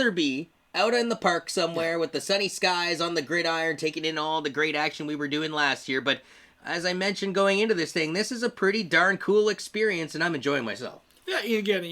rather be out in the park somewhere with the sunny skies on the gridiron, taking in all the great action we were doing last year. But as I mentioned going into this thing, this is a pretty darn cool experience, and I'm enjoying myself. Yeah, again,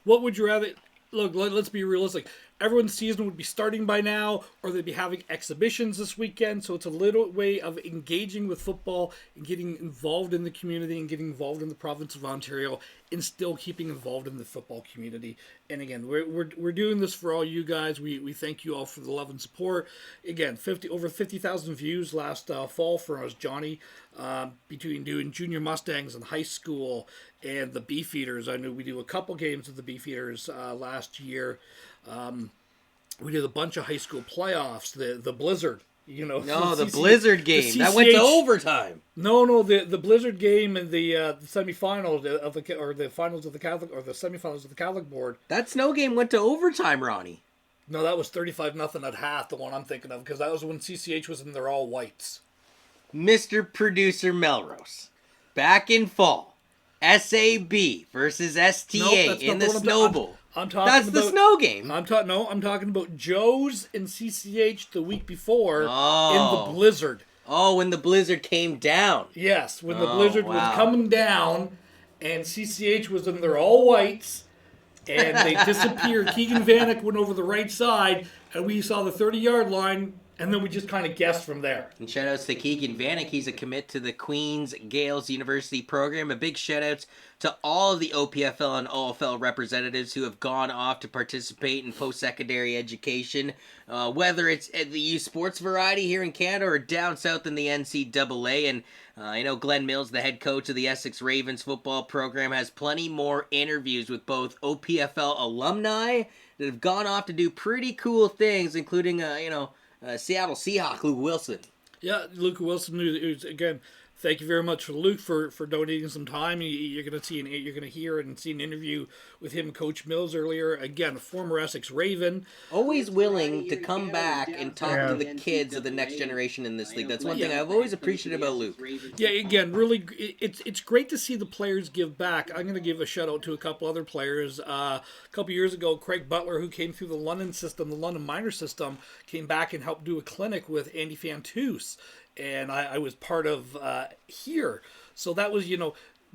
what would you rather... Look, let's be realistic. Everyone's season would be starting by now, or they'd be having exhibitions this weekend, so it's a little way of engaging with football and getting involved in the community and getting involved in the province of Ontario and still keeping involved in the football community. And again, we're doing this for all you guys. We thank you all for the love and support. Again, over 50,000 views last fall for us, Johnny, between doing junior Mustangs in high school and the Beefeaters. I know we do a couple games of the Beefeaters last year. We did a bunch of high school playoffs. The Blizzard, No, the Blizzard game that went to overtime. No, the Blizzard game and the semifinals the finals of the Catholic or the semifinals of the Catholic board. That snow game went to overtime, Ronnie. No, that was 35-0 at half. The one I'm thinking of, because that was when CCH was in their all whites. Mr. Producer Melrose, back in fall, SAB versus STA in the Snow Bowl. That's the snow game. I'm talking about Joe's and CCH the week before in the Blizzard. Oh, when the Blizzard came down. Yes, when the Blizzard was coming down, and CCH was in their all whites, and they disappeared. Keegan Vanek went over the right side, and we saw the 30-yard line, and then we just kind of guessed from there. And shout-outs to Keegan Vanek. He's a commit to the Queen's Gales University program. A big shout-outs to all of the OPFL and OFL representatives who have gone off to participate in post-secondary education, whether it's at the youth sports variety here in Canada or down south in the NCAA. And I know Glenn Mills, the head coach of the Essex Ravens football program, has plenty more interviews with both OPFL alumni that have gone off to do pretty cool things, including, Seattle Seahawk, Luke Wilson. Yeah, Luke Wilson, who's, again, thank you very much for Luke for donating some time. You're going to hear and see an interview with him and Coach Mills earlier. Again, a former Essex Raven. Always willing to come back and talk to the kids of the next generation in this league. That's one thing I've always appreciated about Luke. Yeah, again, really, it's great to see the players give back. I'm going to give a shout out to a couple other players. A couple years ago, Craig Butler, who came through the London system, the London minor system, came back and helped do a clinic with Andy Fantus. And I was part of here. So that was,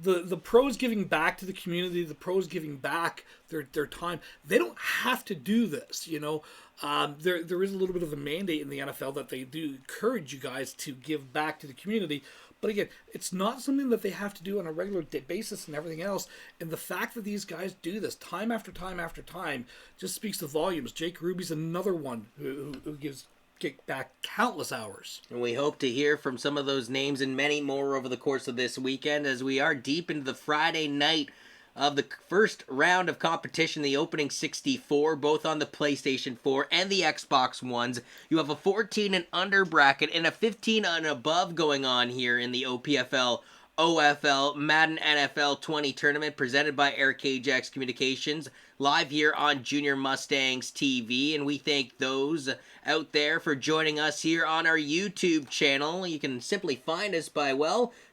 the pros giving back to the community, the pros giving back their time. They don't have to do this, There is a little bit of a mandate in the NFL that they do encourage you guys to give back to the community. But again, it's not something that they have to do on a regular basis and everything else. And the fact that these guys do this time after time after time just speaks to volumes. Jake Ruby's another one who gives kick back countless hours. And we hope to hear from some of those names and many more over the course of this weekend as we are deep into the Friday night of the first round of competition, the opening 64, both on the PlayStation 4 and the Xbox Ones. You have a 14 and under bracket and a 15 and above going on here in the OPFL OFL Madden NFL 20 tournament presented by Eric Ajax Communications, live here on Junior Mustangs TV. And we thank those out there for joining us here on our YouTube channel. You can simply find us by,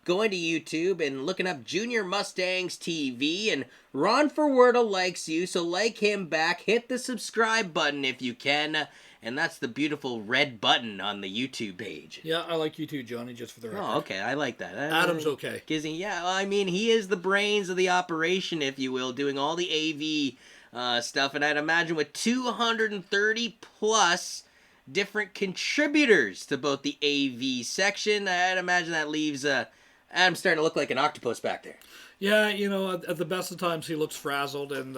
going to YouTube and looking up Junior Mustangs TV. And Ron Forwerda likes you, so like him back. Hit the subscribe button if you can. And that's the beautiful red button on the YouTube page. Yeah, I like you too, Johnny, just for the record. Oh, okay. I like that. Adam's okay. He is the brains of the operation, if you will, doing all the AV stuff. And I'd imagine with 230 plus different contributors to both the AV section, I'd imagine that leaves Adam starting to look like an octopus back there. Yeah, at the best of times he looks frazzled, and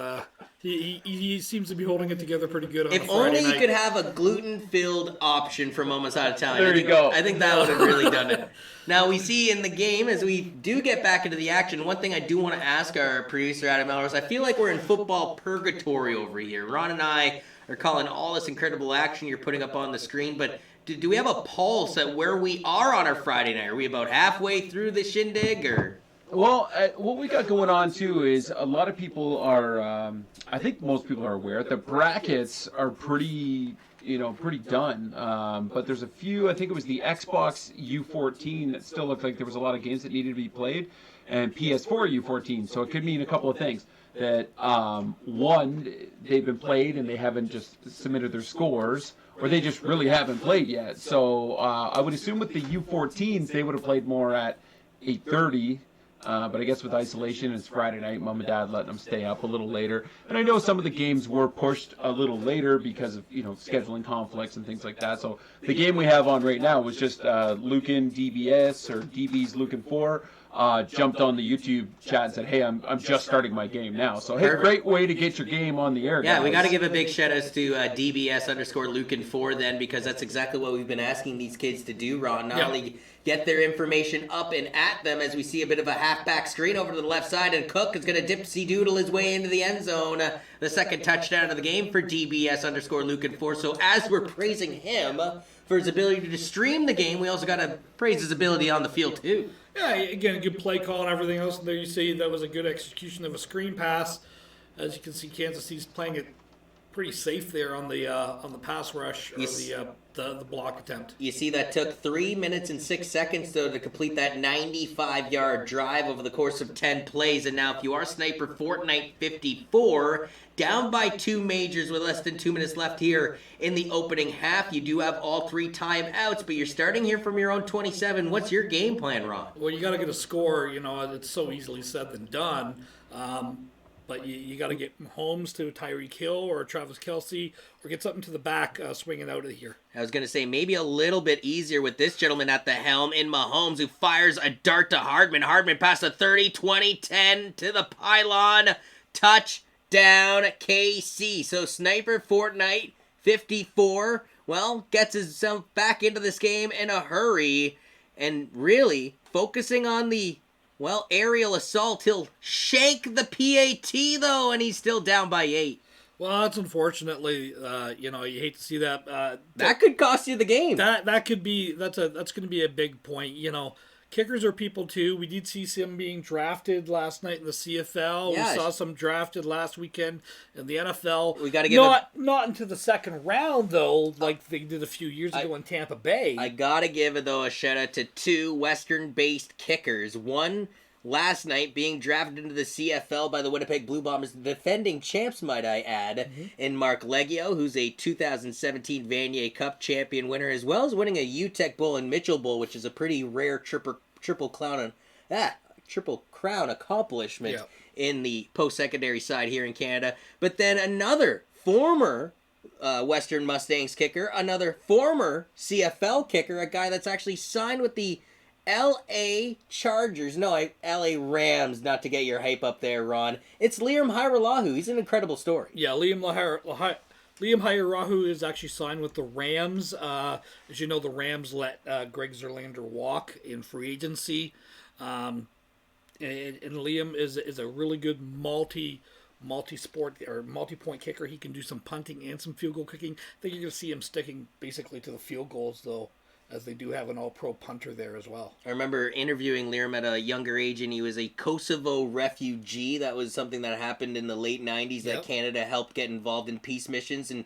he seems to be holding it together pretty good on a Friday night. If only you could have a gluten-filled option for Moments Out of Time. There you go. I think that would have really done it. Now, we see in the game, as we do get back into the action, one thing I do want to ask our producer, Adam Ellis, I feel like we're in football purgatory over here. Ron and I are calling all this incredible action you're putting up on the screen, but do we have a pulse at where we are on our Friday night? Are we about halfway through the shindig, or...? Well, what we got going on, too, is a lot of people are, I think most people are aware, the brackets are pretty done. But there's a few, I think it was the Xbox U14 that still looked like there was a lot of games that needed to be played, and PS4 U14, so it could mean a couple of things. that one, they've been played and they haven't just submitted their scores, or they just really haven't played yet. So I would assume with the U14s they would have played more at 8:30. But I guess with isolation, it's Friday night. Mom and Dad letting them stay up a little later. And I know some of the games were pushed a little later because of scheduling conflicts and things like that. So the game we have on right now was just Lucan DBS or DB's Lucan 4 jumped on the YouTube chat and said, "Hey, I'm just starting my game now." So hey, great way to get your game on the air. Yeah, guys. we got to give a big shout out to DBS_Lucan4 then, because that's exactly what we've been asking these kids to do, Ron. Not only get their information up and at them, as we see a bit of a halfback screen over to the left side, and Cook is going to dipsy-doodle his way into the end zone. The second touchdown of the game for DBS_Lucan4. So as we're praising him for his ability to stream the game, we also got to praise his ability on the field too. Yeah, again, good play call and everything else. And there you see that was a good execution of a screen pass. As you can see, Kansas City's playing it pretty safe there on the pass rush or the block attempt. You see that took 3 minutes and 6 seconds though to complete that 95-yard drive over the course of 10 plays. And now if you are Sniper Fortnite 54, down by 2 majors with less than 2 minutes left here in the opening half, you do have all 3 timeouts, but you're starting here from your own 27. What's your game plan, Ron? Well, you got to get a score. It's so easily said than done. But you got to get Holmes to Tyreek Hill or Travis Kelce, or get something to the back swinging out of here. I was going to say maybe a little bit easier with this gentleman at the helm in Mahomes, who fires a dart to Hardman. Hardman past the 30, 20, 10 to the pylon. Touchdown KC. So Sniper Fortnite 54, gets himself back into this game in a hurry, and really focusing on the aerial assault. He'll shank the PAT, though, and he's still down by 8. Well, that's unfortunately, you hate to see that. That could cost you the game. That could be, that's going to be a big point. Kickers are people, too. We did see some being drafted last night in the CFL. Yeah. We saw some drafted last weekend in the NFL. We got to give not into the second round, though, like they did a few years ago in Tampa Bay. I got to give, though, a shout-out to 2 Western-based kickers. One last night being drafted into the CFL by the Winnipeg Blue Bombers, the defending champs, might I add, in Mark Leggio, who's a 2017 Vanier Cup champion winner, as well as winning a UTEC Bowl and Mitchell Bowl, which is a pretty rare triple crown accomplishment in the post-secondary side here in Canada. But then another former Western Mustangs kicker, another former CFL kicker, a guy that's actually signed with the LA Rams, not to get your hype up there, Ron. It's Liam Hajrullahu. He's an incredible story. Yeah, Liam Hajrullahu is actually signed with the Rams. As you know, the Rams let Greg Zerlander walk in free agency. And Liam is a really good multi-sport or multi-point kicker. He can do some punting and some field goal kicking. I think you're going to see him sticking basically to the field goals, though, as they do have an all-pro punter there as well. I remember interviewing Liam at a younger age, and he was a Kosovo refugee. That was something that happened in the late 90s that Canada helped get involved in peace missions, and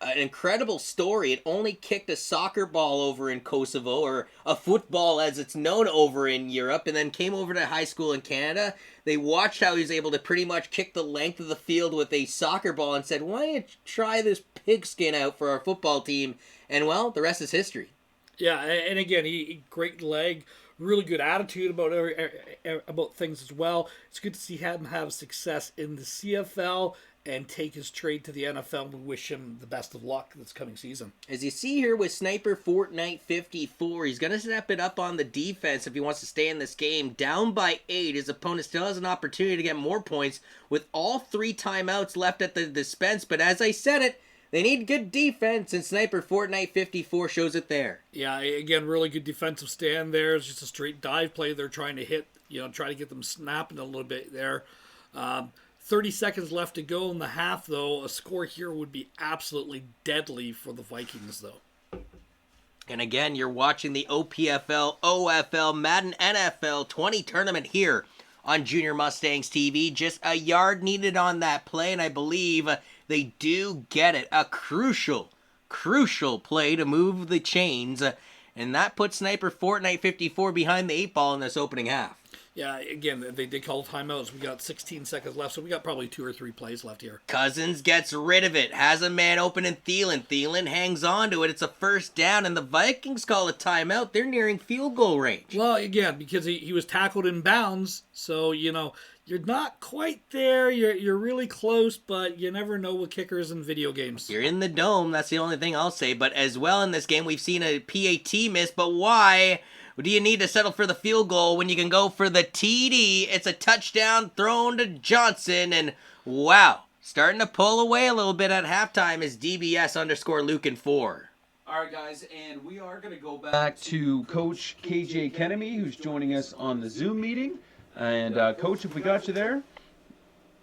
an incredible story. It only kicked a soccer ball over in Kosovo, or a football as it's known over in Europe, and then came over to high school in Canada. They watched how he was able to pretty much kick the length of the field with a soccer ball and said, why don't you try this pigskin out for our football team? And, the rest is history. Yeah, and again, he great leg, really good attitude about things as well. It's good to see him have success in the CFL and take his trade to the NFL. We wish him the best of luck this coming season. As you see here with Sniper Fortnite 54, he's going to step it up on the defense if he wants to stay in this game. Down by 8, his opponent still has an opportunity to get more points with all 3 timeouts left at the dispense. But as I said it, they need good defense, and Sniper Fortnite 54 shows it there. Yeah, again, really good defensive stand there. It's just a straight dive play they're trying to hit, try to get them snapping a little bit there. 30 seconds left to go in the half, though. A score here would be absolutely deadly for the Vikings, though. And again, you're watching the OPFL, OFL, Madden NFL 20 tournament here on Junior Mustangs TV. Just a yard needed on that play, and I believe they do get it. A crucial play to move the chains, and that puts Sniper Fortnite 54 behind the 8 ball in this opening half. Yeah, again, they call timeouts. We got 16 seconds left, so we got probably 2 or 3 plays left here. Cousins gets rid of it, has a man open in Thielen. Thielen hangs on to it. It's a first down, and the Vikings call a timeout. They're nearing field goal range. Well, again, because he was tackled in bounds, so, you're not quite there. You're really close, but you never know with kickers in video games. You're in the dome. That's the only thing I'll say. But as well in this game, we've seen a PAT miss, but why do you need to settle for the field goal when you can go for the TD? It's a touchdown thrown to Johnson, and wow, starting to pull away a little bit at halftime is DBS_Luke in 4. All right, guys, and we are going to go back to Coach KJ Kennemy, who's joining us on the Zoom meeting. And, Coach, if we got you there.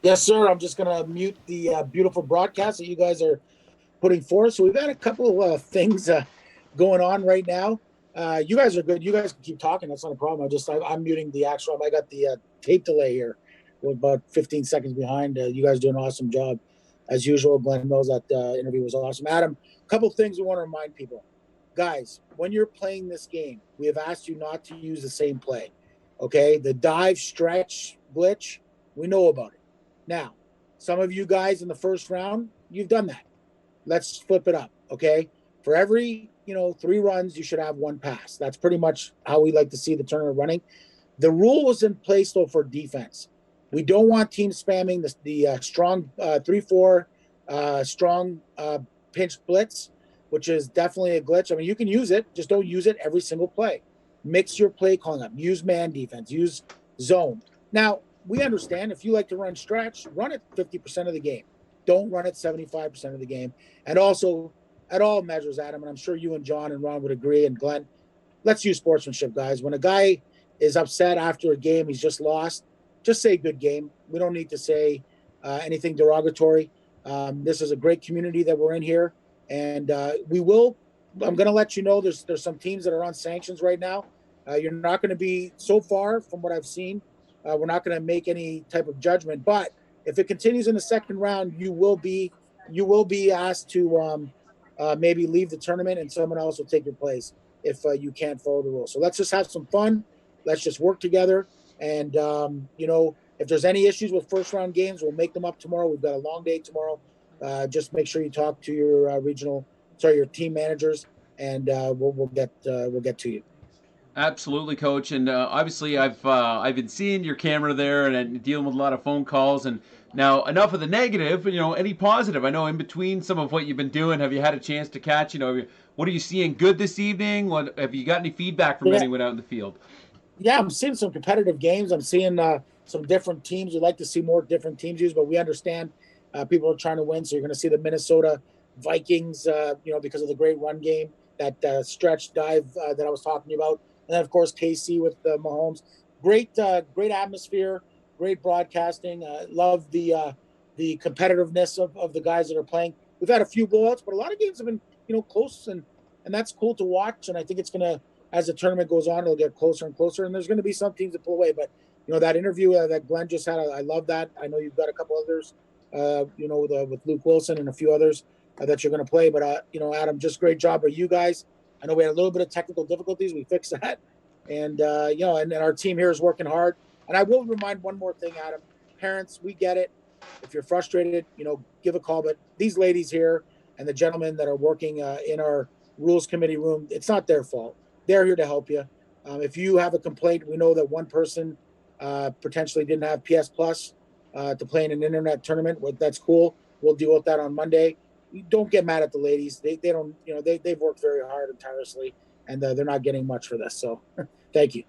Yes, sir. I'm just going to mute the beautiful broadcast that you guys are putting forth. So we've got a couple of things going on right now. You guys are good. You guys can keep talking. That's not a problem. I'm muting the actual. I got the tape delay here. We're about 15 seconds behind. You guys do an awesome job. As usual, Glenn knows that interview was awesome. Adam, a couple of things we want to remind people. Guys, when you're playing this game, we have asked you not to use the same play. Okay? The dive, stretch, glitch, we know about it. Now, some of you guys in the first round, you've done that. Let's flip it up, okay? For every, 3 runs, you should have 1 pass. That's pretty much how we like to see the tournament running. The rule was in place, though, for defense. We don't want teams spamming the strong 3-4 strong pinch blitz, which is definitely a glitch. I mean, you can use it. Just don't use it every single play. Mix your play calling up. Use man defense. Use zone. Now, we understand if you like to run stretch, run it 50% of the game. Don't run it 75% of the game. And also, at all measures, Adam, and I'm sure you and John and Ron would agree, and Glenn, let's use sportsmanship, guys. When a guy is upset after a game, he's just lost, just say good game. We don't need to say anything derogatory. This is a great community that we're in here. And I'm going to let you know there's some teams that are on sanctions right now. You're not going to be, so far from what I've seen, we're not going to make any type of judgment. But if it continues in the second round, you will be asked to maybe leave the tournament, and someone else will take your place if you can't follow the rules. So let's just have some fun. Let's just work together. And, if there's any issues with first round games, we'll make them up tomorrow. We've got a long day tomorrow. Just make sure you talk to your your team managers, and we'll get to you. Absolutely, Coach. And obviously, I've been seeing your camera there and dealing with a lot of phone calls. And now, enough of the negative. Any positive? I know in between some of what you've been doing, have you had a chance to catch? What are you seeing good this evening? What have you got any feedback from anyone out in the field? Yeah, I'm seeing some competitive games. I'm seeing some different teams. We'd like to see more different teams used, but we understand people are trying to win. So you're going to see the Minnesota Vikings, because of the great run game, that stretch dive that I was talking about. And then, of course, KC with Mahomes. Great atmosphere, great broadcasting. Love the competitiveness of the guys that are playing. We've had a few blowouts, but a lot of games have been, close, and that's cool to watch. And I think it's going to, as the tournament goes on, it'll get closer and closer. And there's going to be some teams that pull away. But, that interview that Glenn just had, I love that. I know you've got a couple others, with Luke Wilson and a few others that you're going to play. But, Adam, just great job by you guys. I know we had a little bit of technical difficulties. We fixed that. And, and our team here is working hard. And I will remind one more thing, Adam. Parents, we get it. If you're frustrated, give a call. But these ladies here and the gentlemen that are working in our rules committee room, it's not their fault. They're here to help you. If you have a complaint, we know that one person potentially didn't have PS Plus to play in an internet tournament. Well, that's cool. We'll deal with that on Monday. Don't get mad at the ladies. They don't, they've worked very hard and tirelessly, and they're not getting much for this. So thank you.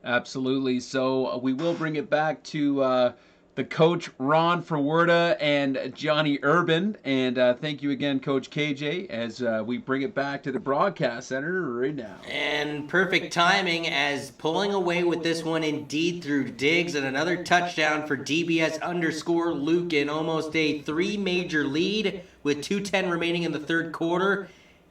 Absolutely. So we will bring it back to the coach, Ron Ferwerda, and Johnny Urban. And thank you again, Coach KJ, as we bring it back to the broadcast center right now. And perfect timing, as pulling away with this one indeed through Diggs, and another touchdown for DBS_Luke in almost a 3-major lead with 2:10 remaining in the third quarter.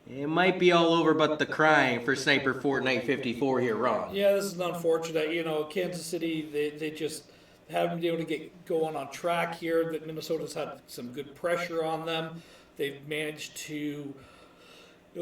It might be all over but the crying for Sniper Fortnite 54 here, Ron. Yeah, this is unfortunate. Kansas City, they just haven't been able to get going on track here. That Minnesota's had some good pressure on them. They've managed to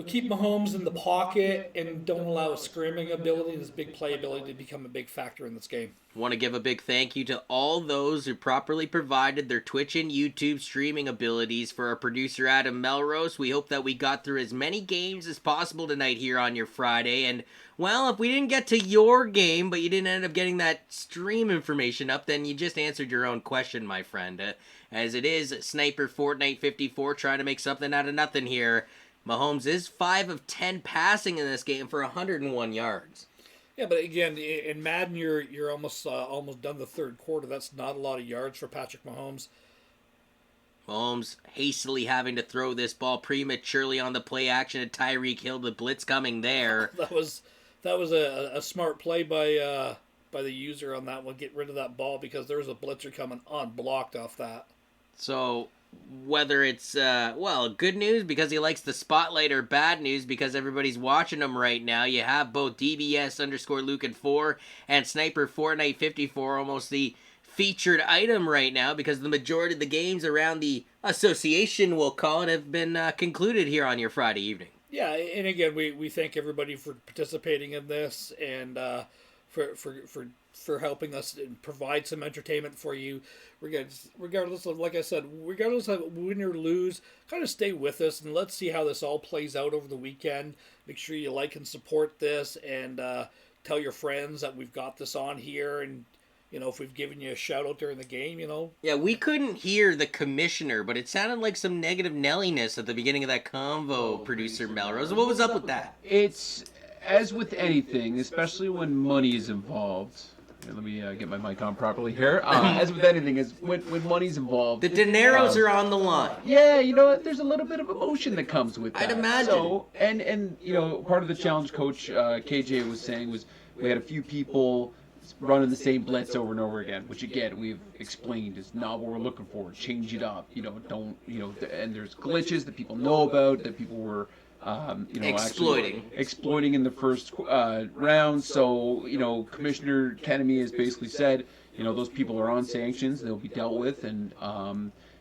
keep Mahomes in the pocket and don't allow his scrambling ability and his big playability to become a big factor in this game. Want to give a big thank you to all those who properly provided their Twitch and YouTube streaming abilities for our producer Adam Melrose. We hope that we got through as many games as possible tonight here on your Friday. And, well, if we didn't get to your game, but you didn't end up getting that stream information up, then you just answered your own question, my friend. As it is, Sniper Fortnite 54 trying to make something out of nothing here. Mahomes is 5 of 10 passing in this game for 101 yards. Yeah, but again, in Madden, you're almost done the third quarter. That's not a lot of yards for Patrick Mahomes. Mahomes hastily having to throw this ball prematurely on the play action to Tyreek Hill. The blitz coming there. That was a smart play by the user on that one. Get rid of that ball because there was a blitzer coming unblocked off that. So whether it's good news because he likes the spotlight or bad news because everybody's watching him right now, you have both DBS_Luke4 and Sniper Fortnite 54 almost the featured item right now because the majority of the games around the association, we'll call it, have been concluded here on your Friday evening. Yeah, and again, we thank everybody for participating in this and for helping us and provide some entertainment for you. Regardless of, like I said, regardless of win or lose, kind of stay with us and let's see how this all plays out over the weekend. Make sure you like and support this and tell your friends that we've got this on here and, if we've given you a shout out during the game, Yeah, we couldn't hear the commissioner, but it sounded like some negative Nelliness at the beginning of that convo, producer Melrose. What was up with that? It's, as with anything, especially when money is involved. Here, let me get my mic on properly here. As with anything, is when money's involved. The dineros are on the line. Yeah, there's a little bit of emotion that comes with that. I'd imagine. So, and part of the challenge coach KJ was saying was we had a few people running the same blitz over and over again, which again we've explained is not what we're looking for. Change it up, don't, and there's glitches that people know about that people were exploiting in the first round. So, Commissioner Kennedy has basically said, those people are on sanctions, they'll be dealt with, and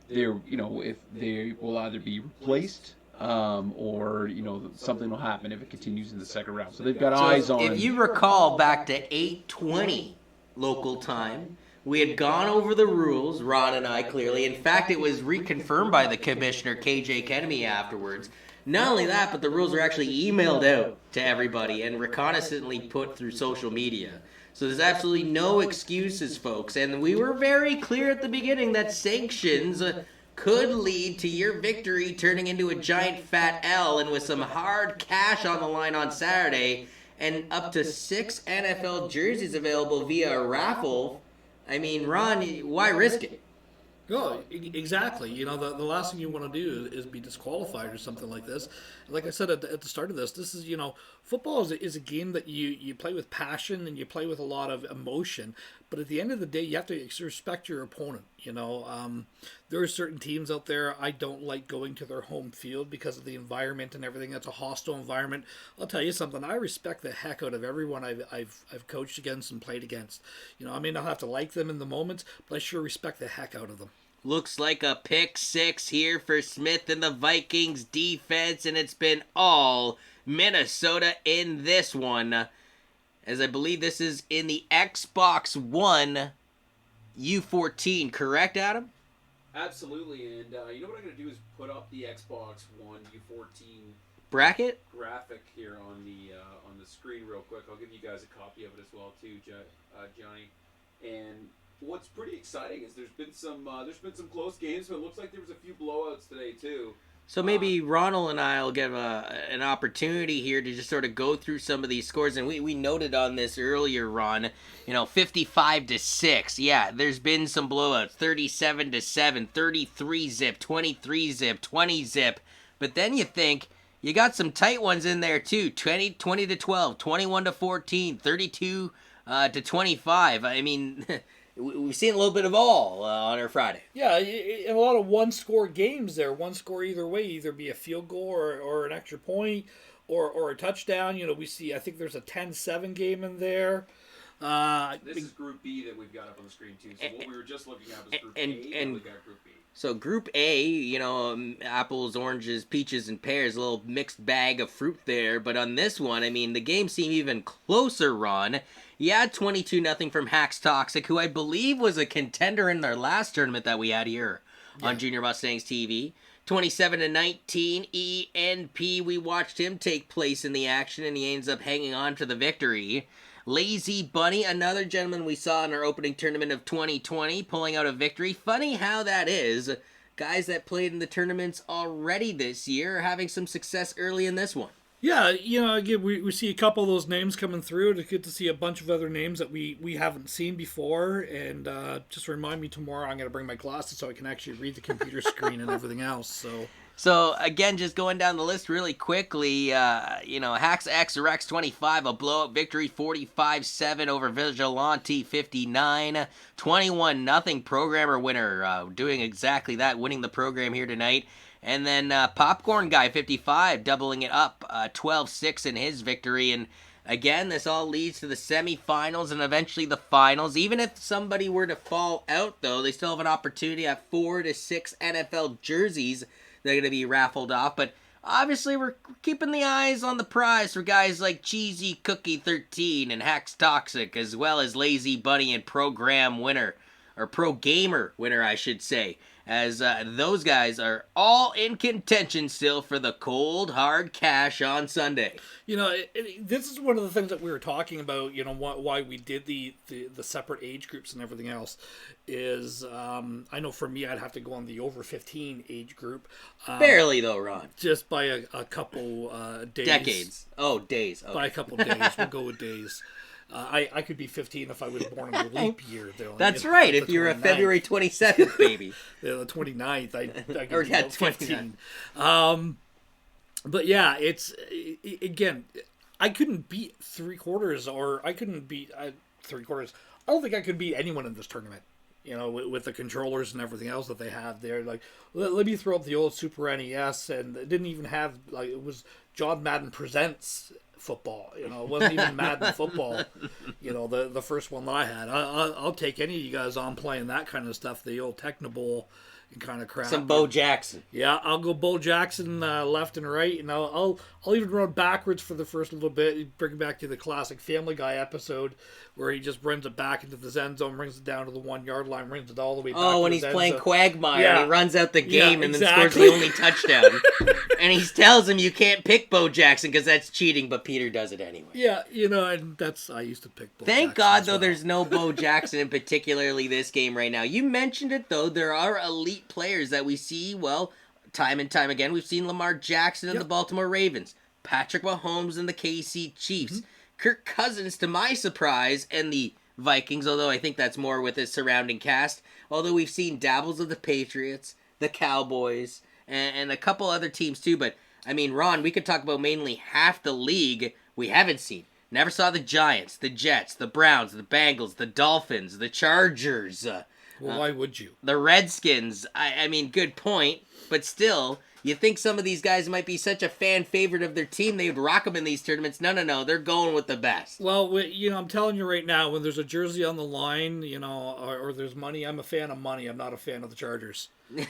they're, if they will either be replaced or, something will happen if it continues in the second round. So they've got eyes on. If you recall back to 8:20 local time, we had gone over the rules, Ron and I clearly. In fact, it was reconfirmed by the Commissioner, KJ Kennedy, afterwards. Not only that, but the rules are actually emailed out to everybody and reconnaissantly put through social media. So there's absolutely no excuses, folks. And we were very clear at the beginning that sanctions could lead to your victory turning into a giant fat L, and with some hard cash on the line on Saturday and up to 6 NFL jerseys available via a raffle. I mean, Ron, why risk it? No, exactly. The last thing you want to do is be disqualified or something like this. Like I said at the start of this is, football is a game that you play with passion and you play with a lot of emotion. But at the end of the day, you have to respect your opponent. There are certain teams out there I don't like going to their home field because of the environment and everything. That's a hostile environment. I'll tell you something. I respect the heck out of everyone I've coached against and played against. I may not have to like them in the moment, but I sure respect the heck out of them. Looks like a pick 6 here for Smith and the Vikings defense, and it's been all Minnesota in this one. As I believe this is in the Xbox One U14, correct, Adam? Absolutely, and you know what I'm going to do is put up the Xbox One U14 bracket graphic here on the screen real quick. I'll give you guys a copy of it as well too, Johnny. And what's pretty exciting is there's been some close games, but it looks like there was a few blowouts today too. So maybe Ronald and I will get an opportunity here to just sort of go through some of these scores. And we noted on this earlier, Ron, 55-6. Yeah, there's been some blowouts. 37-7, 33-zip, 23-zip, 20-zip. But then you think you got some tight ones in there too. 20-12, 21-14, 32-25. I mean, we've seen a little bit of all on our Friday. Yeah, a lot of one-score games there. One score either way, either be a field goal or an extra point or a touchdown. We see, I think there's a 10-7 game in there. This is Group B that we've got up on the screen too. So what we were just looking at was Group A, and we got Group B. So Group A, apples, oranges, peaches, and pears, a little mixed bag of fruit there. But on this one, I mean, the game seemed even closer, Ron. Yeah, 22-0 from Hacks Toxic, who I believe was a contender in their last tournament that we had here on Junior Mustangs TV. 27-19, ENP, we watched him take place in the action, and he ends up hanging on to the victory. Lazy Bunny, another gentleman we saw in our opening tournament of 2020, pulling out a victory. Funny how that is. Guys that played in the tournaments already this year are having some success early in this one. Yeah, again, we see a couple of those names coming through. It's good to see a bunch of other names that we haven't seen before. And just remind me tomorrow, I'm going to bring my glasses so I can actually read the computer screen and everything else. So, again, just going down the list really quickly, Hacks X Rex 25, a blowout victory, 45-7 over Vigilante 59, 21-0 programmer winner, doing exactly that, winning the program here tonight. And then Popcorn Guy 55, doubling it up, 12-6 in his victory. And again, this all leads to the semifinals and eventually the finals. Even if somebody were to fall out, though, they still have an opportunity at 4 to 6 NFL jerseys they're going to be raffled off. But obviously, we're keeping the eyes on the prize for guys like Cheesy Cookie 13 and Hacks Toxic, as well as Lazy Bunny and Program Winner, or Pro Gamer Winner, I should say, as those guys are all in contention still for the cold, hard cash on Sunday. This is one of the things that we were talking about, why we did the separate age groups and everything else is, I know for me, I'd have to go on the over 15 age group. Barely, though, Ron. Just by a couple days. Decades. Oh, days. Okay. By a couple days. We'll go with days. I could be 15 if I was born in a leap year. That's right. If you're a February 27th baby. The 29th, I could or be yeah, 15. But yeah, again, I couldn't beat three quarters, or I couldn't beat three quarters. I don't think I could beat anyone in this tournament. With the controllers and everything else that they have there. Like, let me throw up the old Super NES, and it didn't even have, it was John Madden Presents football. It wasn't even Madden football. The first one that I had. I'll take any of you guys on playing that kind of stuff, the old Technobowl and kind of crap. Some Bo Jackson. Yeah, I'll go Bo Jackson left and right, and I'll even run backwards for the first little bit. Bring it back to the classic Family Guy episode where he just runs it back into the end zone, brings it down to the 1 yard line, brings it all the way back. Oh, when he's playing Quagmire, yeah. and he runs out the game and exactly. then scores the only touchdown. And he tells him you can't pick Bo Jackson because that's cheating, but Peter does it anyway. Yeah, and I used to pick Bo Thank Jackson God, as though, well. there's no Bo Jackson in particularly this game right now. You mentioned it, though. There are elite players that we see, time and time again. We've seen Lamar Jackson in the Baltimore Ravens, Patrick Mahomes in the KC Chiefs, Kirk Cousins, to my surprise, and the Vikings, although I think that's more with his surrounding cast. Although we've seen dabbles of the Patriots, the Cowboys, and a couple other teams too. But, I mean, Ron, we could talk about mainly half the league we haven't seen. Never saw the Giants, the Jets, the Browns, the Bengals, the Dolphins, the Chargers. Well, why would you? The Redskins. I mean, good point. But still, you think some of these guys might be such a fan favorite of their team, they would rock them in these tournaments. No. They're going with the best. Well, I'm telling you right now, when there's a jersey on the line, or there's money, I'm a fan of money. I'm not a fan of the Chargers. The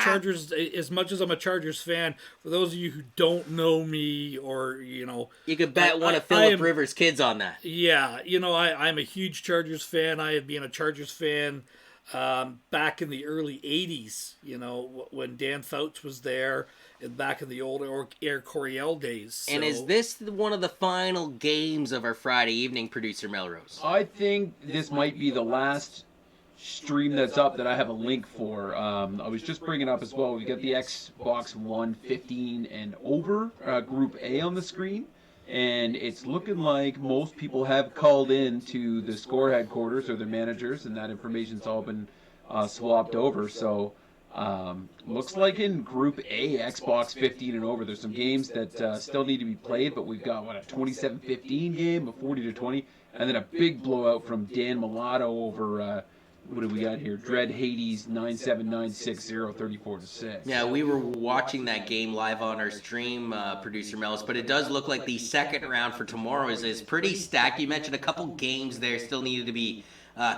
Chargers, as much as I'm a Chargers fan, for those of you who don't know me, or you could bet one of Phillip Rivers' kids on that. Yeah, I'm a huge Chargers fan. I have been a Chargers fan back in the early 80s, when Dan Fouts was there, and back in the old Air Coryell days. So. And is this one of the final games of our Friday evening, Producer Melrose? I think this might be the last stream that's up that I have a link for. I was just bringing up as well. We got the Xbox One 15 and over Group A on the screen, and it's looking like most people have called in to the score headquarters or their managers, and that information's all been swapped over. So looks like in Group A, Xbox 15 and over, there's some games that still need to be played, but we've got a 27-15 game, a 40-20, and then a big blowout from Dan Mulatto over what do we got here? Dread Hades 97960 34-6. Yeah, we were watching that game live on our stream, Producer Melrose, but it does look like the second round for tomorrow is pretty stacked. You mentioned a couple games there still needed to be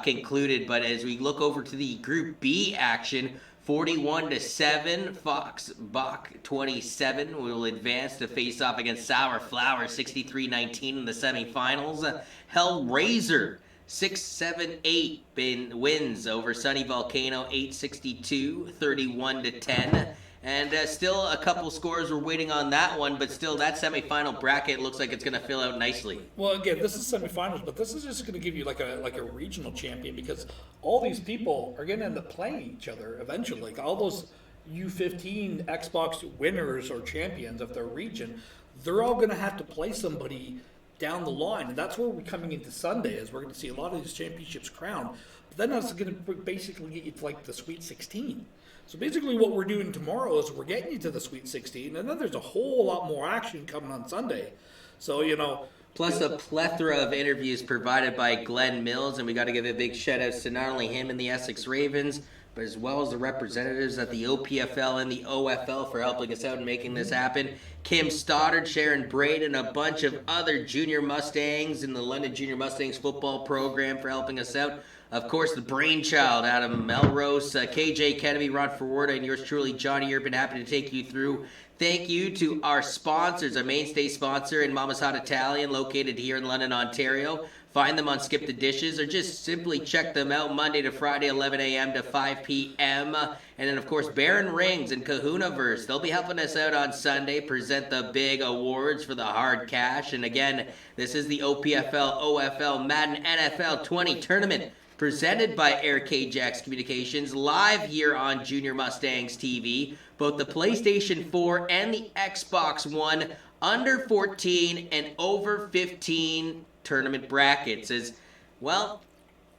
concluded. But as we look over to the Group B action, 41-7, Fox Bach 27 will advance to face off against Sour Flower 63-19 in the semifinals. Hellraiser 6-7-8 wins over Sunny Volcano 862, 31-10. And still a couple scores we're waiting on that one, but still that semifinal bracket looks like it's going to fill out nicely. Well, again, this is semifinals, but this is just going to give you like a regional champion, because all these people are going to end up playing each other eventually. Like all those U15 Xbox winners or champions of their region, they're all going to have to play somebody down the line, and that's where we're coming into Sunday, is we're going to see a lot of these championships crowned. But then that's going to basically get you to like the Sweet 16. So basically what we're doing tomorrow is we're getting you to the Sweet 16, and then there's a whole lot more action coming on Sunday. So, plus a plethora of interviews provided by Glenn Mills, and we got to give a big shout out to not only him and the Essex Ravens, but as well as the representatives at the OPFL and the OFL for helping us out and making this happen. Kim Stoddard, Sharon Braid, and a bunch of other junior Mustangs in the London Junior Mustangs football program for helping us out. Of course, the brainchild, Adam Melrose, KJ Kennedy, Ron Forwarda, and yours truly, Johnny Urban, happy to take you through. Thank you to our sponsors, our mainstay sponsor in Mama's Hot Italian, located here in London, Ontario. Find them on Skip the Dishes, or just simply check them out Monday to Friday, 11 a.m. to 5 p.m. And then, of course, Baron Rings and Kahunaverse. They'll be helping us out on Sunday, present the big awards for the hard cash. And again, this is the OPFL, OFL, Madden NFL 20 tournament, presented by Eric K. Jacks Communications, live here on Junior Mustangs TV. Both the PlayStation 4 and the Xbox One under 14 and over 15 tournament brackets. As well,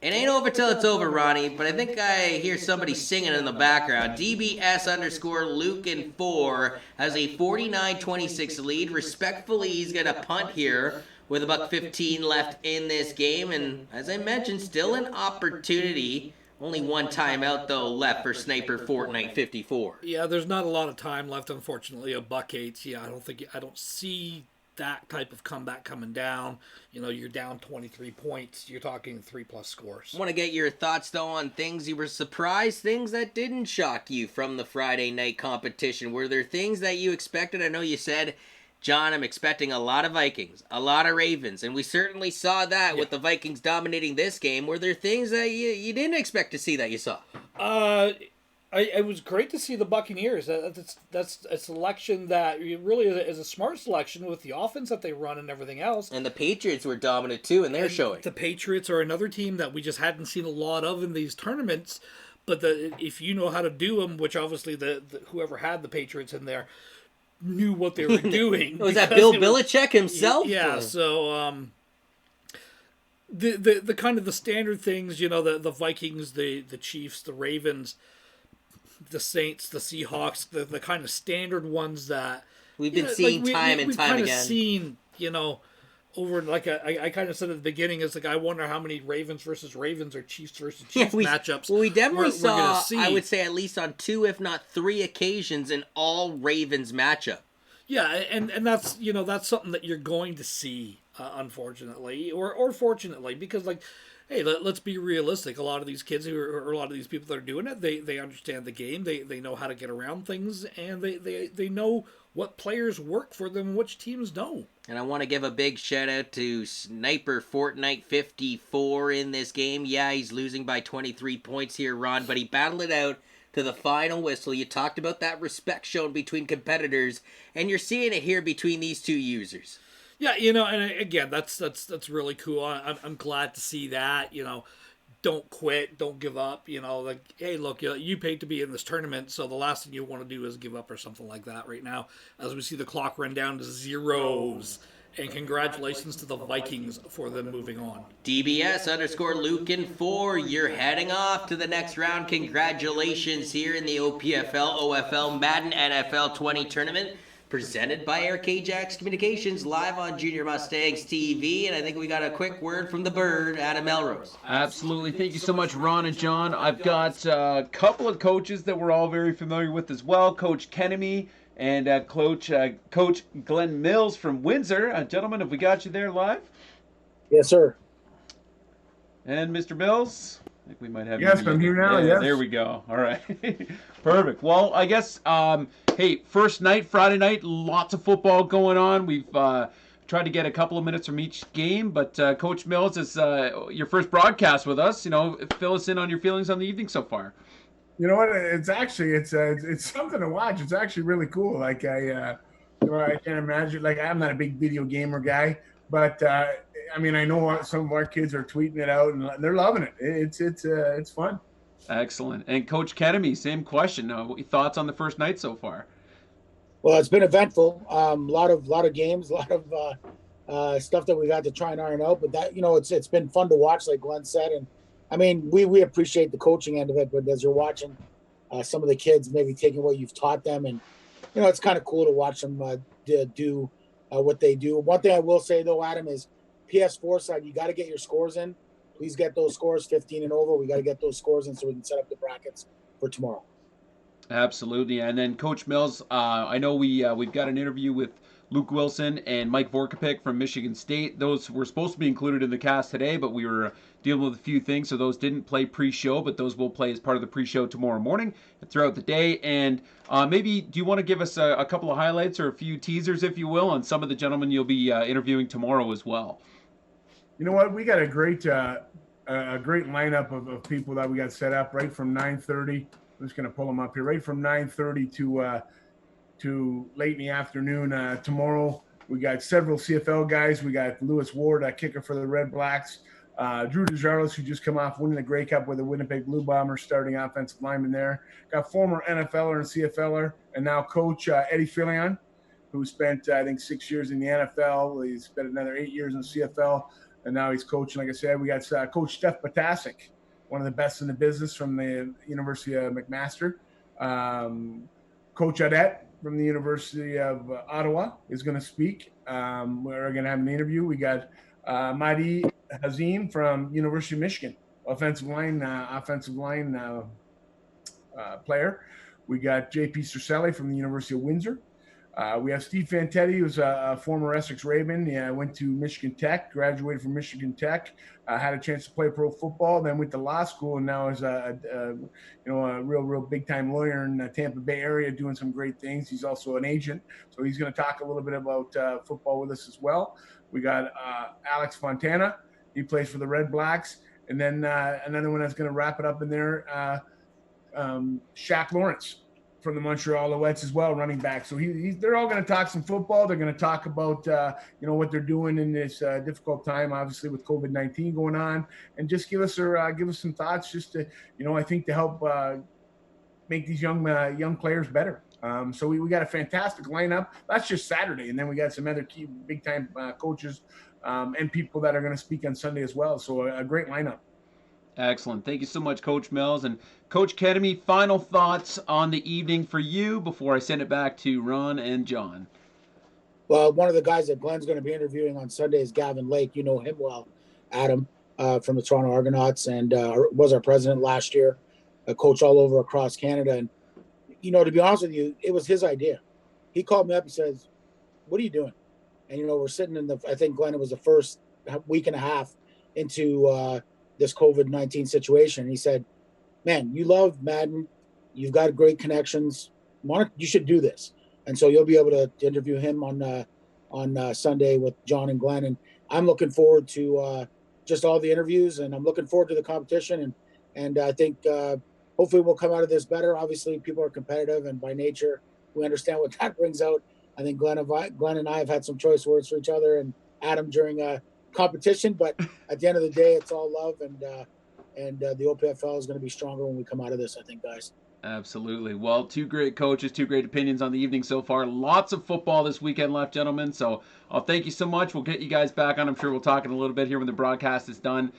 it ain't over till it's over, Ronnie, but I think I hear somebody singing in the background. DBS_Luke4 has a 49-26 lead. Respectfully, he's going to punt here with about 15 left in this game, and as I mentioned, still an opportunity. Only one timeout, though, left for Sniper Fortnite 54. Yeah, there's not a lot of time left, unfortunately. A $1.8. Yeah, I don't see that type of comeback coming down. You're down 23 points. You're talking 3+ scores. I want to get your thoughts, though, on things you were surprised, things that didn't shock you from the Friday night competition. Were there things that you expected? I know you said, John, I'm expecting a lot of Vikings, a lot of Ravens, and we certainly saw that with the Vikings dominating this game. Were there things that you didn't expect to see that you saw? It was great to see the Buccaneers. That's a selection that really is a smart selection with the offense that they run and everything else. And the Patriots were dominant too, and they're showing. The Patriots are another team that we just hadn't seen a lot of in these tournaments, but if you know how to do them, which obviously whoever had the Patriots in there knew what they were doing. Was that Bill Belichick himself? Yeah, so the kind of the standard things, the Vikings, the Chiefs, the Ravens, the Saints, the Seahawks, the kind of standard ones that we've been seeing time and time again. We've kind of seen, over, like I kind of said at the beginning, it's like I wonder how many Ravens versus Ravens or Chiefs versus Chiefs matchups. Well, we definitely saw, I would say, at least on 2, if not 3 occasions, an all Ravens matchup. Yeah, and that's that's something that you're going to see, unfortunately, or fortunately, because hey, let's be realistic. A lot of these kids or a lot of these people that are doing it, they understand the game. They know how to get around things, and they know what players work for them and which teams don't. And I want to give a big shout out to Sniper Fortnite 54 in this game. Yeah, he's losing by 23 points here, Ron, but he battled it out to the final whistle. You talked about that respect shown between competitors, and you're seeing it here between these two users. Yeah, and again, that's really cool. I'm glad to see that. Don't quit, don't give up. Hey, look, you paid to be in this tournament, so the last thing you want to do is give up or something like that right now. As we see the clock run down to zeros. And congratulations to the Vikings for them moving on. DBS_Lukin4, you're heading off to the next round. Congratulations here in the OPFL, OFL, Madden NFL 20 tournament, presented by Eric K. Jacks Communications, live on Junior Mustangs TV. And I think we got a quick word from the bird, Adam Melrose. Absolutely. Thank you so much, Ron and John. I've got a couple of coaches that we're all very familiar with as well. Coach Kennemy and Coach Glenn Mills from Windsor. Gentlemen, have we got you there live? Yes, sir. And Mr. Mills, I think we might have Yes, you. I'm here now. Yeah, Yes. there we go. All right. Perfect. Well, I guess, hey, first night, Friday night, lots of football going on. We've tried to get a couple of minutes from each game, but Coach Mills, is your first broadcast with us. Fill us in on your feelings on the evening so far. You know what? It's something to watch. It's actually really cool. Like I can't imagine. Like I'm not a big video gamer guy, but I mean I know some of our kids are tweeting it out and they're loving it. It's fun. Excellent. And Coach Kedemy, same question. Thoughts on the first night so far? Well, it's been eventful. A lot of games, a lot of stuff that we got to try and iron out. But that it's been fun to watch, like Glenn said. And I mean, we appreciate the coaching end of it. But as you're watching some of the kids, maybe taking what you've taught them, and it's kind of cool to watch them do what they do. One thing I will say though, Adam, is PS4 side, you got to get your scores in. Please get those scores 15 and over. We got to get those scores in so we can set up the brackets for tomorrow. Absolutely. And then Coach Mills, I know we've got an interview with Luke Wilson and Mike Vorkapik from Michigan State. Those were supposed to be included in the cast today, but we were dealing with a few things, so those didn't play pre-show, but those will play as part of the pre-show tomorrow morning and throughout the day. And maybe, do you want to give us a couple of highlights or a few teasers, if you will, on some of the gentlemen you'll be interviewing tomorrow as well? You know what? We got a great lineup of people that we got set up right from 9:30. I'm just going to pull them up here. Right from 9:30 to late in the afternoon tomorrow. We got several CFL guys. We got Lewis Ward, a kicker for the Red Blacks. Drew DeJarlis, who just come off winning the Grey Cup with the Winnipeg Blue Bombers, starting offensive lineman there. Got former NFLer and CFLer, and now coach Eddie Filion, who spent, I think, 6 years in the NFL. He spent another 8 years in CFL, and now he's coaching. Like I said, we got Coach Steph Batasic, one of the best in the business from the University of McMaster. Coach Adet from the University of Ottawa is going to speak. We're going to have an interview. We got Mahdi Hazim from University of Michigan, offensive line player. We got J.P. Cercelli from the University of Windsor. We have Steve Fantetti, who's a former Essex Raven. Yeah, went to Michigan Tech, graduated from Michigan Tech, had a chance to play pro football, then went to law school, and now is a real big time lawyer in the Tampa Bay area, doing some great things. He's also an agent, so he's going to talk a little bit about football with us as well. We got Alex Fontana. He plays for the Red Blacks, and then another one that's going to wrap it up in there, Shaq Lawrence from the Montreal Alouettes as well, running back. So they're all going to talk some football. They're going to talk about what they're doing in this difficult time, obviously with COVID-19 going on, and just give us some thoughts, just to I think to help make these young players better. So we got a fantastic lineup. That's just Saturday, and then we got some other key big time coaches and people that are going to speak on Sunday as well. So a great lineup. Excellent. Thank you so much, Coach Mills. And Coach Kedemy, final thoughts on the evening for you before I send it back to Ron and John. Well, one of the guys that Glenn's going to be interviewing on Sunday is Gavin Lake. You know him well, Adam, from the Toronto Argonauts, and was our president last year, a coach all over across Canada. And, to be honest with you, it was his idea. He called me up and says, "What are you doing?" And, we're sitting I think, Glenn, it was the first week and a half into this COVID-19 situation. He said, "Man, you love Madden. You've got great connections. You should do this." And so you'll be able to interview him on Sunday with John and Glenn. And I'm looking forward to just all the interviews, and I'm looking forward to the competition. And I think hopefully we'll come out of this better. Obviously, people are competitive, and by nature, we understand what that brings out. I think Glenn and I have had some choice words for each other, and Adam during competition, but at the end of the day, it's all love, and the OPFL is going to be stronger when we come out of this, I think, guys. Absolutely. Well, two great coaches, two great opinions on the evening so far. Lots of football this weekend left, gentlemen. So I'll thank you so much. We'll get you guys back on. I'm sure we'll talk in a little bit here when the broadcast is done.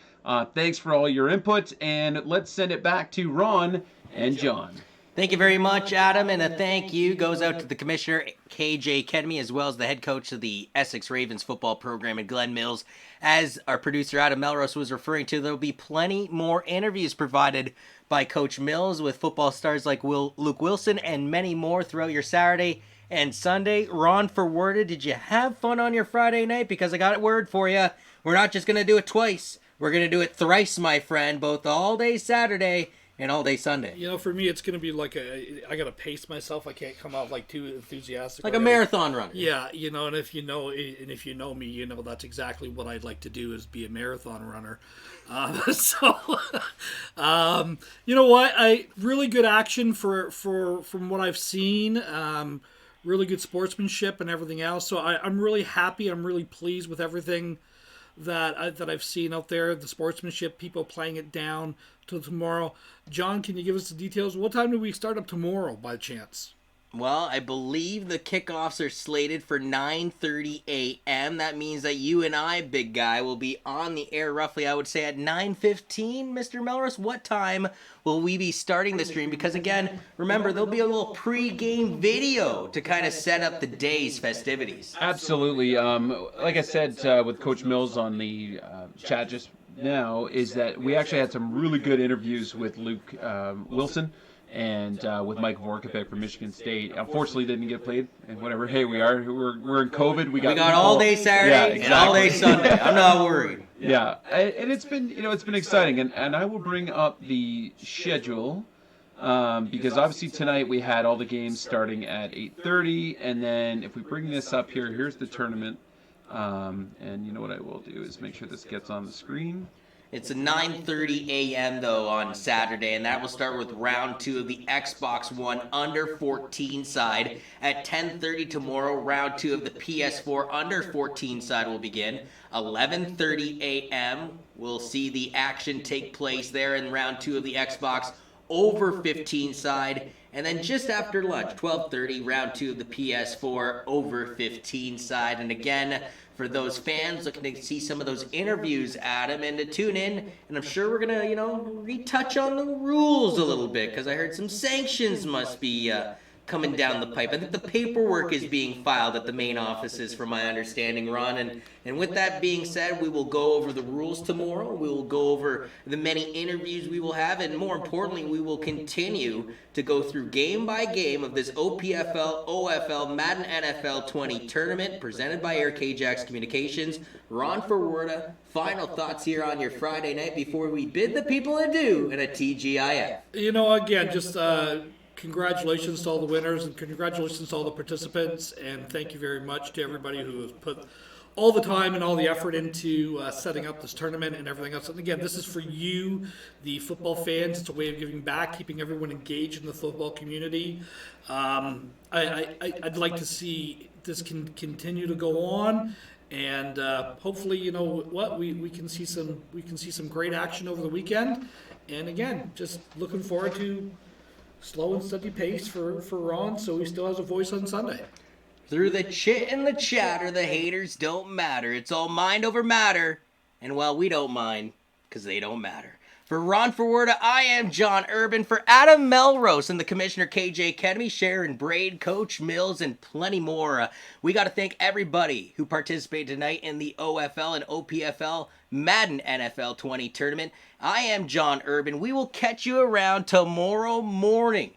Thanks for all your input, and let's send it back to Ron and John. Thank you very much, Adam, and a thank you goes out to the Commissioner, KJ Kedemy, as well as the head coach of the Essex Ravens football program at Glen Mills. As our producer, Adam Melrose, was referring to, there will be plenty more interviews provided by Coach Mills with football stars like Luke Wilson and many more throughout your Saturday and Sunday. Ron, for worded, did you have fun on your Friday night? Because I got a word for you. We're not just going to do it twice. We're going to do it thrice, my friend, both all day Saturday and all day Sunday. You know, for me, it's going to be like I got to pace myself. I can't come out like too enthusiastic. Like a marathon runner. Yeah, you know, and if you know me, you know that's exactly what I'd like to do is be a marathon runner. You know what? Really good action from what I've seen. Really good sportsmanship and everything else. So I'm really happy. I'm really pleased with everything that I've seen out there. The sportsmanship, people playing it down till tomorrow. John, can you give us the details? What time do we start up tomorrow, by chance? Well, I believe the kickoffs are slated for 9:30 a.m. That means that you and I, big guy, will be on the air roughly, I would say, at 9:15. Mr. Melrose, what time will we be starting the stream? Because, again, remember, there'll be a little pre-game video to kind of set up the day's festivities. Absolutely. Like I said with Coach Mills on the chat just now, is that we actually had some really good interviews with Luke Wilson and with Mike Vorkapek from Michigan State. Unfortunately, didn't get played, and whatever. Hey, we're in COVID. We got all day Saturday and all day Sunday. I'm not worried. Yeah, and it's been exciting, and I will bring up the schedule because obviously tonight we had all the games starting at 8:30, and then if we bring this up here, here's the tournament, and you know what I will do is make sure this gets on the screen. It's a 9:30 a.m. though on Saturday, and that will start with round 2 of the Xbox One under 14 side. At 10:30 tomorrow, round 2 of the PS4 under 14 side will begin. 11:30 a.m. we'll see the action take place there in round 2 of the Xbox over 15 side. And then just after lunch, 12:30, round 2 of the PS4 over 15 side. And again, for those fans looking to see some of those interviews, Adam, and to tune in, and I'm sure we're going to, retouch on the rules a little bit, because I heard some sanctions must be coming down the pipe. I think the paperwork is being filed at the main offices, from my understanding, Ron. And with that being said, we will go over the rules tomorrow. We will go over the many interviews we will have, and more importantly, we will continue to go through game by game of this OPFL, OFL, Madden NFL 20 tournament presented by Ajax Communications. Ron Forwarda, final thoughts here on your Friday night before we bid the people adieu in a TGIF. You know, again, just congratulations to all the winners and congratulations to all the participants, and thank you very much to everybody who has put all the time and all the effort into setting up this tournament and everything else. And again, this is for you, the football fans. It's a way of giving back, keeping everyone engaged in the football community. I'd like to see this can continue to go on, and hopefully, you know what, we can see some great action over the weekend. And again, just looking forward to slow and steady pace for Ron, so he still has a voice on Sunday. Through the chit and the chatter, the haters don't matter. It's all mind over matter. And well, we don't mind, because they don't matter. For Ron Forwarda, I am John Urban. For Adam Melrose and the Commissioner KJ Academy, Sharon Braid, Coach Mills, and plenty more, we got to thank everybody who participated tonight in the OFL and OPFL Madden NFL 20 tournament. I am John Urban. We will catch you around tomorrow morning.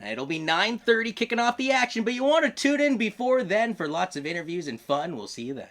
It'll be 9:30 kicking off the action, but you want to tune in before then for lots of interviews and fun. We'll see you then.